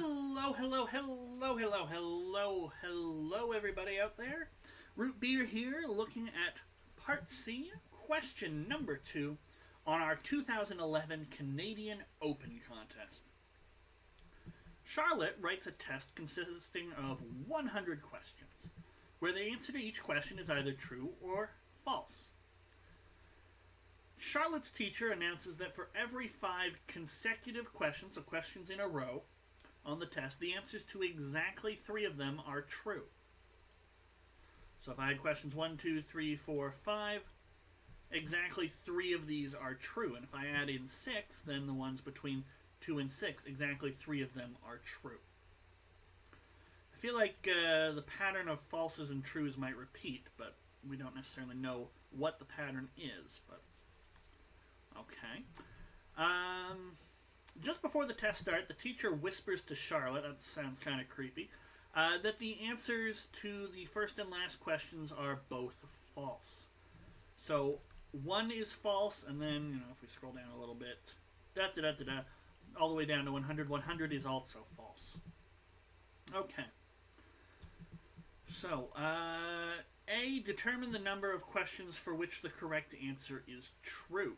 Hello, hello, hello, hello, hello, hello, everybody out there. Root Beer here, looking at Part C, question number 2 on our 2011 Canadian Open contest. Charlotte writes a test consisting of 100 questions, where the answer to each question is either true or false. Charlotte's teacher announces that for every 5 consecutive questions, so questions in a row, on the test, the answers to exactly 3 of them are true. So if I had questions 1, 2, 3, 4, 5, exactly 3 of these are true. And if I add in 6, then the ones between 2 and 6, exactly 3 of them are true. I feel like the pattern of falses and trues might repeat, but we don't necessarily know what the pattern is. But okay. Just before the test start, the teacher whispers to Charlotte, that sounds kind of creepy, that the answers to the first and last questions are both false. So 1 is false, and then, if we scroll down a little bit, all the way down to 100. 100 is also false. Okay. So, A, determine the number of questions for which the correct answer is true.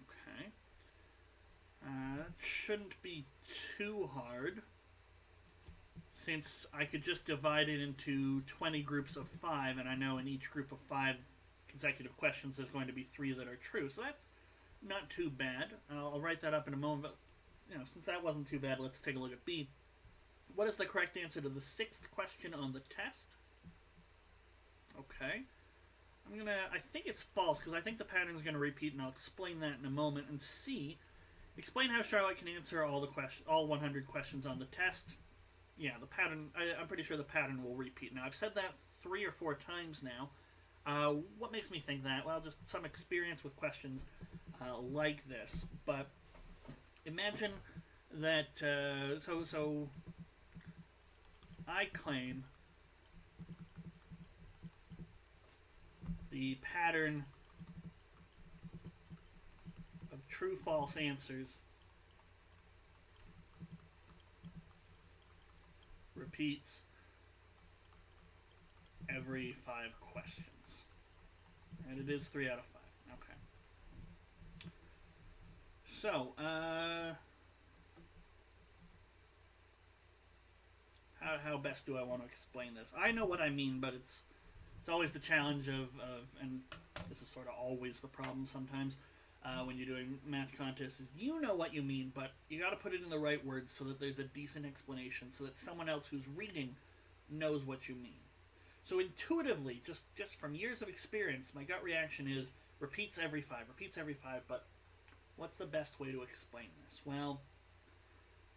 Okay. That shouldn't be too hard, since I could just divide it into 20 groups of 5, and I know in each group of 5 consecutive questions there's going to be 3 that are true, so that's not too bad. I'll write that up in a moment, but since that wasn't too bad, let's take a look at B. What is the correct answer to the 6th question on the test? Okay. I think it's false, because I think the pattern is going to repeat, and I'll explain that in a moment. And C, explain how Charlotte can answer all 100 questions on the test. Yeah, the pattern, I'm pretty sure the pattern will repeat. Now, I've said that 3 or 4 times now. What makes me think that? Well, just some experience with questions like this. But imagine that, so I claim the pattern of true-false answers repeats every 5 questions. And it is 3 out of 5. Okay. So, how best do I want to explain this? I know what I mean, but it's always the challenge of, and this is sort of always the problem sometimes when you're doing math contests, is you know what you mean, but you got to put it in the right words so that there's a decent explanation, so that someone else who's reading knows what you mean. So intuitively, just from years of experience, my gut reaction is repeats every 5, but what's the best way to explain this? Well,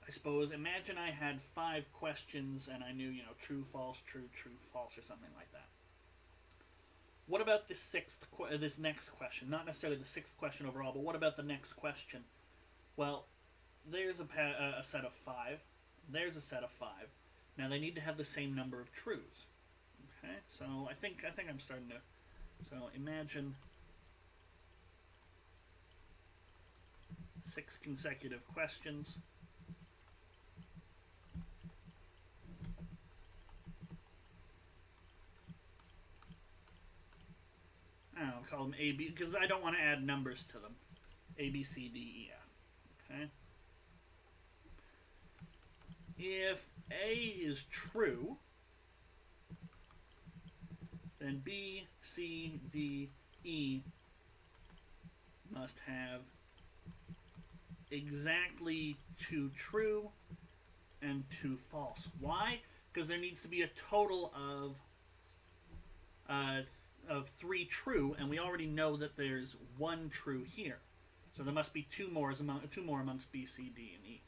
I suppose, imagine I had 5 questions and I knew, true, false, true, true, false, or something like that. What about this next question? Not necessarily the 6th question overall, but what about the next question? Well, there's a set of 5. There's a set of 5. Now they need to have the same number of trues. Okay, so I think I'm starting to. So imagine 6 consecutive questions. I'll call them A, B, because I don't want to add numbers to them. A, B, C, D, E, F. Okay? If A is true, then B, C, D, E must have exactly 2 true and 2 false. Why? Because there needs to be a total of 3 true, and we already know that there's 1 true here. So there must be 2 more amongst B, C, D, and E.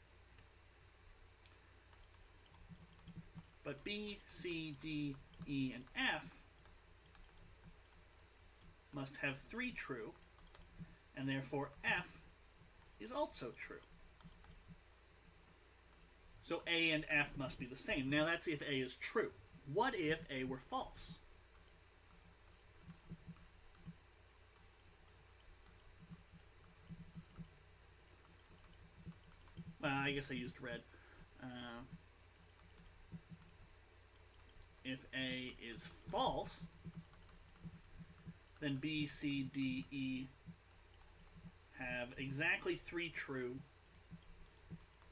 But B, C, D, E, and F must have 3 true, and therefore F is also true. So A and F must be the same. Now that's if A is true. What if A were false? I guess I used red. if A is false, then B, C, D, E have exactly 3 true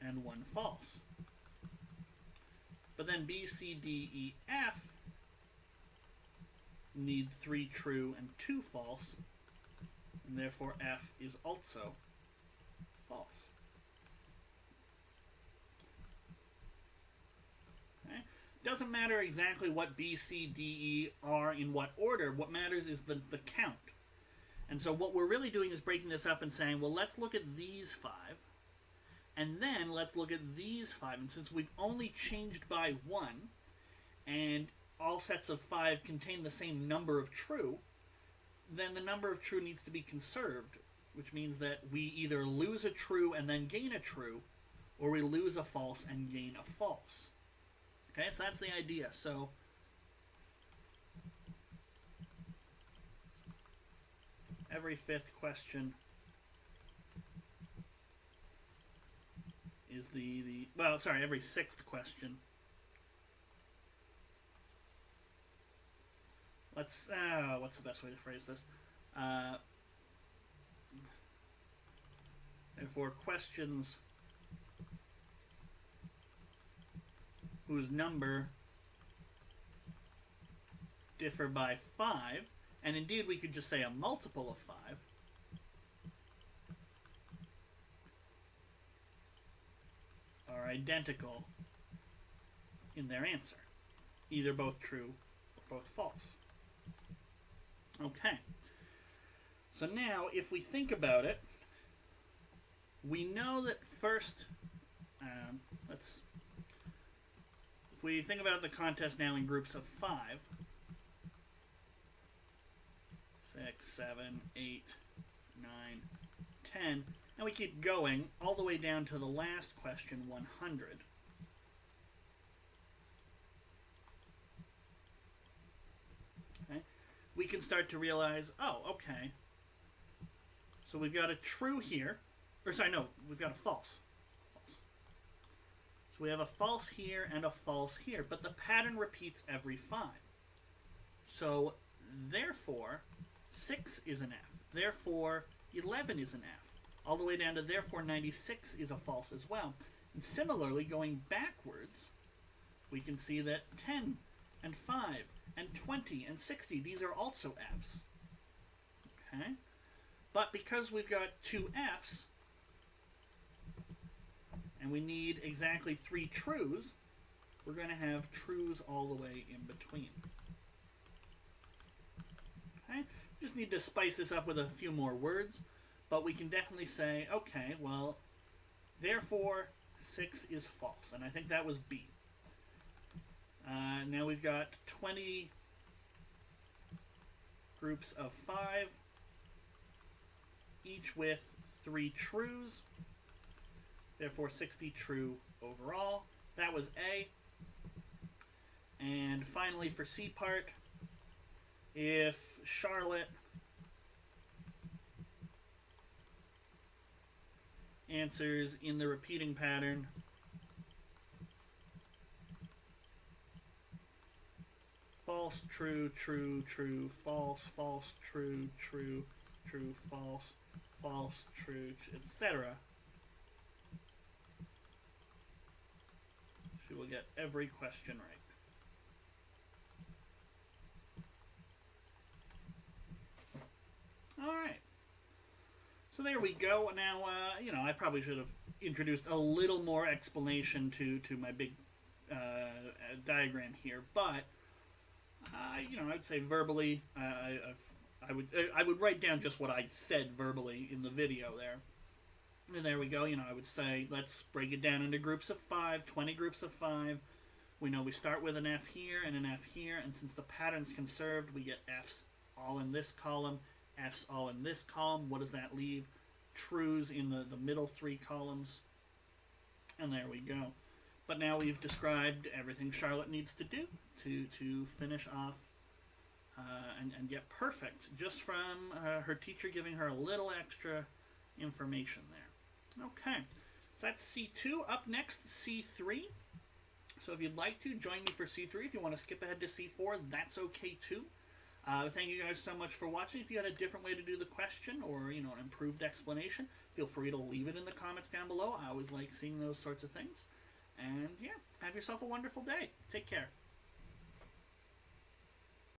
and 1 false. But then B, C, D, E, F need 3 true and 2 false, and therefore F is also false. Okay? Doesn't matter exactly what B, C, D, E are in what order. What matters is the count. And so what we're really doing is breaking this up and saying, well, let's look at these 5, and then let's look at these 5. And since we've only changed by 1, and all sets of 5 contain the same number of true, then the number of true needs to be conserved, which means that we either lose a true and then gain a true, or we lose a false and gain a false. Okay, so that's the idea. So every 5th question is every 6th question. What's the best way to phrase this? Therefore, questions whose number differ by 5, and indeed we could just say a multiple of 5, are identical in their answer, either both true or both false. Okay, so now if we think about it, we know that first, if we think about the contest now in groups of 5, 6, 7, 8, 9, 10, and we keep going all the way down to the last question, 100. Okay, we can start to realize, oh, okay, so we've got a true here, or sorry, no, we've got a false. So we have a false here and a false here, but the pattern repeats every 5. So therefore, 6 is an F. Therefore, 11 is an F. All the way down to therefore 96 is a false as well. And similarly, going backwards, we can see that 10 and 5 and 20 and 60, these are also Fs. Okay? But because we've got 2 Fs, and we need exactly 3 trues, we're going to have trues all the way in between. Okay? Just need to spice this up with a few more words, but we can definitely say, okay, well, therefore 6 is false, and I think that was B. Now we've got 20 groups of 5, each with 3 trues. Therefore, 60 true overall. That was A. And finally, for C part, if Charlotte answers in the repeating pattern, false, true, true, true, false, false, true, true, true, false, false, true, etc., she will get every question right. All right. So there we go. Now, I probably should have introduced a little more explanation to my big diagram here, but I would say verbally, I would write down just what I said verbally in the video there. And there we go. I would say, let's break it down into groups of 5, 20 groups of 5. We know we start with an F here and an F here, and since the pattern's conserved, we get Fs all in this column, Fs all in this column. What does that leave? Trues in the middle 3 columns. And there we go. But now we've described everything Charlotte needs to do to finish off and get perfect, just from her teacher giving her a little extra information there. Okay, So that's C2. Up next, C3. So if you'd like to, join me for C3. If you want to skip ahead to C4, that's okay too. Thank you guys so much for watching. If you had a different way to do the question or, an improved explanation, feel free to leave it in the comments down below. I always like seeing those sorts of things. And yeah, have yourself a wonderful day. Take care.